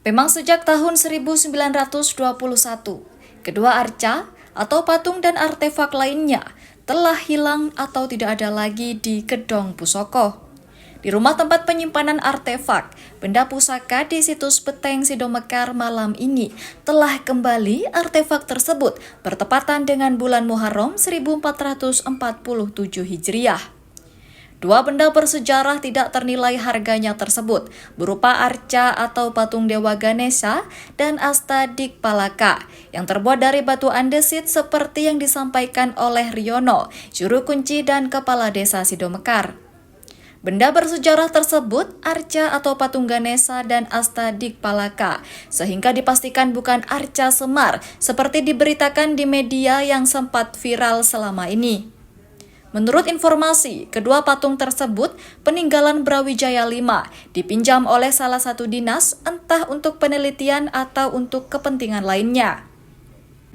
Memang sejak tahun 1921, kedua arca atau patung dan artefak lainnya telah hilang atau tidak ada lagi di Gedong Pusoko. Di rumah tempat penyimpanan artefak, benda pusaka di situs Beteng Sidomekar malam ini telah kembali artefak tersebut bertepatan dengan bulan Muharram 1447 Hijriah. Dua benda bersejarah tidak ternilai harganya tersebut, berupa arca atau patung Dewa Ganesha dan Asta Dikpalaka, yang terbuat dari batu andesit seperti yang disampaikan oleh Riono, juru kunci dan kepala desa Sidomekar. Benda bersejarah tersebut, arca atau patung Ganesha dan Asta Dikpalaka, sehingga dipastikan bukan arca Semar, seperti diberitakan di media yang sempat viral selama ini. Menurut informasi, kedua patung tersebut peninggalan Brawijaya V dipinjam oleh salah satu dinas entah untuk penelitian atau untuk kepentingan lainnya.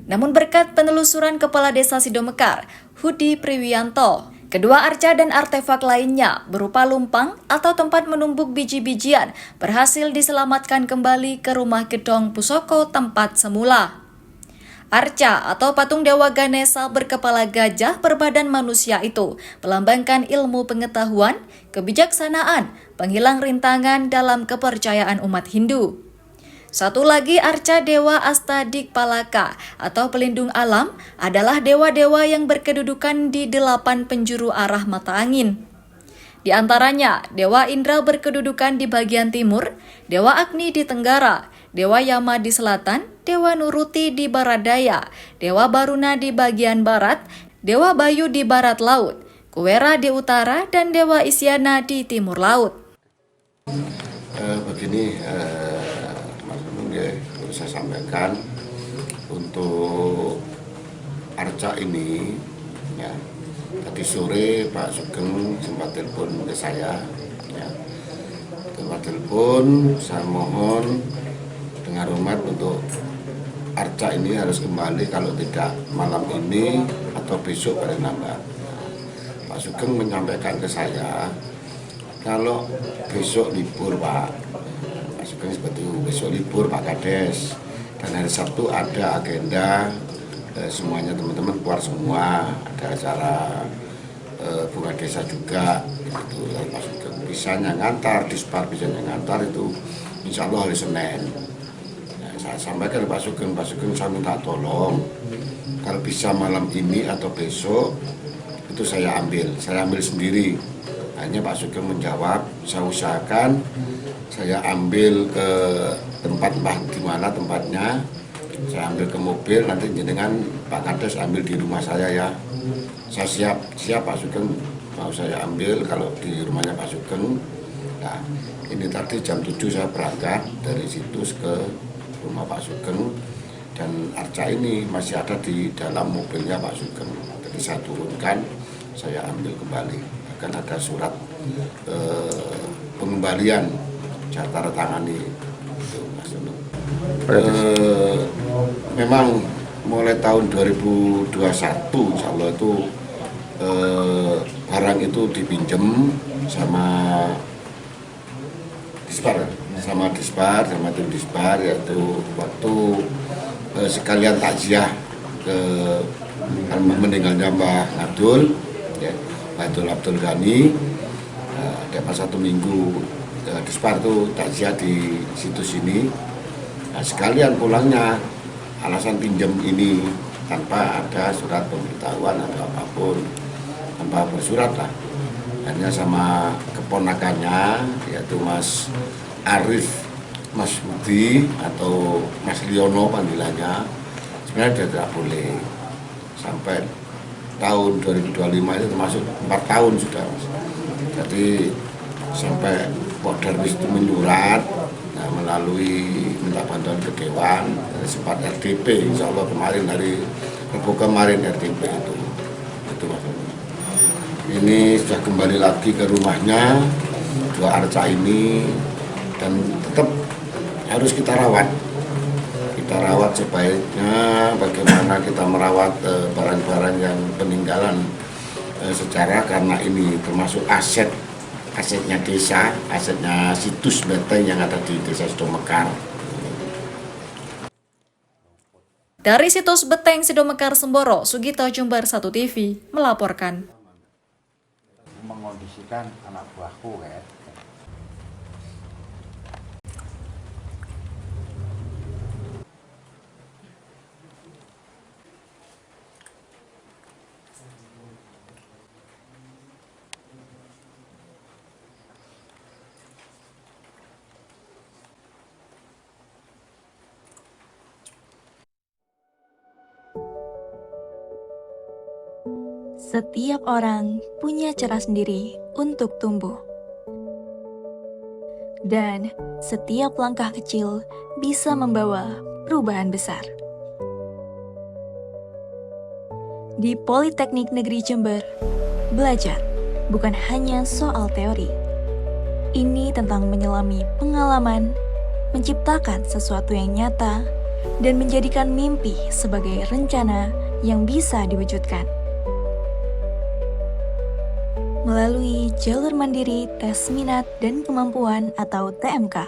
Namun berkat penelusuran Kepala Desa Sidomekar, Hudi Priwianto, kedua arca dan artefak lainnya berupa lumpang atau tempat menumbuk biji-bijian berhasil diselamatkan kembali ke rumah Gedong Pusoko tempat semula. Arca atau patung Dewa Ganesha berkepala gajah berbadan manusia itu melambangkan ilmu pengetahuan, kebijaksanaan, penghilang rintangan dalam kepercayaan umat Hindu. Satu lagi arca Dewa Asta Dikpalaka atau pelindung alam adalah dewa-dewa yang berkedudukan di 8 penjuru arah mata angin. Di antaranya, Dewa Indra berkedudukan di bagian timur, Dewa Agni di tenggara, Dewa Yama di selatan, Dewa Nuruti di barat daya, Dewa Baruna di bagian barat, Dewa Bayu di barat laut, Kuwera di utara, dan Dewa Isyana di timur laut. Begini, Mas Gunung, perlu saya sampaikan untuk arca ini, ya. Tadi sore Pak Sugeng sempat telepon ke saya, ya. Sempat telepon, saya mohon dengan hormat untuk arca ini harus kembali, kalau tidak malam ini atau besok paling lambat. Pak Sugeng menyampaikan ke saya, kalau besok libur Pak Sugeng seperti itu, besok libur Pak Kades, dan hari Sabtu ada agenda, semuanya teman-teman keluar semua, ada acara bunga desa juga, itu Pak Sugeng bisa ngantar, dispar bisa ngantar itu insya Allah hari Senin. Nah, saya sampaikan ke Pak Sugeng saya minta tolong kalau bisa malam ini atau besok itu saya ambil sendiri. Hanya Pak Sugeng menjawab, saya usahakan saya ambil ke tempat di mana tempatnya, saya ambil ke mobil, nanti jenengan Pak Kades ambil di rumah saya ya. Saya siap Pak Sugeng, mau saya ambil kalau di rumahnya Pak Sugeng. Nah, ini tadi jam 7 saya berangkat dari situs ke rumah Pak Sugeng, dan arca ini masih ada di dalam mobilnya Pak Sugeng. Jadi saya turunkan, saya ambil kembali. Akan ada surat pengembalian, saya tanda tangani itu, Mas Gunung. Memang mulai tahun 2021 insya Allah itu barang itu dipinjem sama tim Dispar, yaitu waktu sekalian takziah ke meninggalnya Mbah Abdul, ya, Abdul Ghani. Dapat 1 minggu Dispar itu takziah di situs ini. Nah, sekalian pulangnya, alasan pinjam ini tanpa ada surat pemberitahuan atau apapun, tanpa bersurat lah. Hanya sama keponakannya, yaitu Mas Arif, Mas Budi atau Mas Liono panggilannya, sebenarnya dia tidak boleh. Sampai tahun 2025 itu termasuk 4 tahun sudah, Mas. Jadi sampai Pak Darwis itu menyurat, nah, melalui minta bantuan ke Dewan, sempat RDP, insya Allah kemarin hari Rabu kemarin RDP itu Mas. Ini sudah kembali lagi ke rumahnya, dua arca ini, dan tetap harus kita rawat sebaiknya bagaimana kita merawat barang-barang yang peninggalan sejarah, karena ini termasuk asetnya desa, asetnya situs Beteng yang ada di Desa Sidomekar. Dari situs Beteng Sidomekar Semboro, Sugito Jember 1 TV melaporkan. Mengondisikan anak buahku ya. Setiap orang punya cara sendiri untuk tumbuh. Dan setiap langkah kecil bisa membawa perubahan besar. Di Politeknik Negeri Jember, belajar bukan hanya soal teori. Ini tentang menyelami pengalaman, menciptakan sesuatu yang nyata, dan menjadikan mimpi sebagai rencana yang bisa diwujudkan. Melalui jalur mandiri tes minat dan kemampuan atau TMK,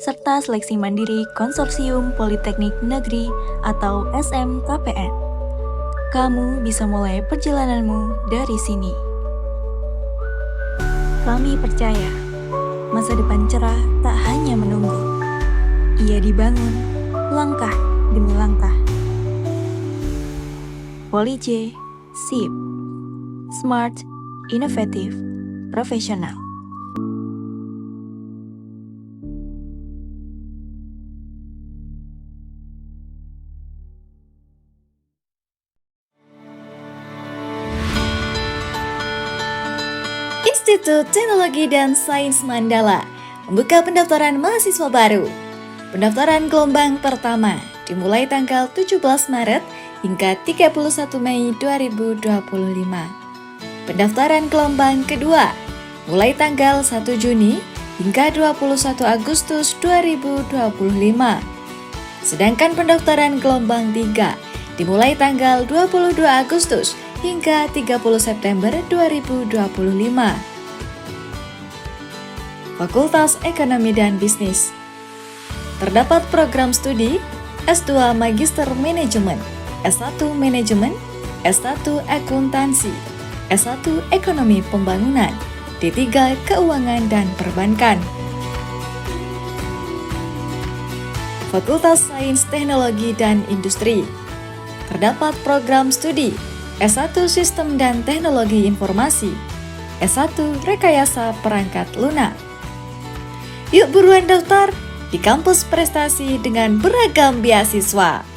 serta seleksi mandiri Konsorsium Politeknik Negeri atau SMKPN. Kamu bisa mulai perjalananmu dari sini. Kami percaya, masa depan cerah tak hanya menunggu. Ia dibangun langkah demi langkah. Poli-J, SIP, Smart, Inovatif, Profesional. Institut Teknologi dan Sains Mandala membuka pendaftaran mahasiswa baru. Pendaftaran gelombang pertama dimulai tanggal 17 Maret hingga 31 Mei 2025. Pendaftaran gelombang kedua mulai tanggal 1 Juni hingga 21 Agustus 2025. Sedangkan pendaftaran gelombang 3 dimulai tanggal 22 Agustus hingga 30 September 2025. Fakultas Ekonomi dan Bisnis. Terdapat program studi S2 Magister Manajemen, S1 Manajemen, S1 Akuntansi, S1 Ekonomi Pembangunan, D3 Keuangan dan Perbankan. Fakultas Sains Teknologi dan Industri. Terdapat program studi S1 Sistem dan Teknologi Informasi, S1 Rekayasa Perangkat Lunak. Yuk buruan daftar di kampus prestasi dengan beragam beasiswa.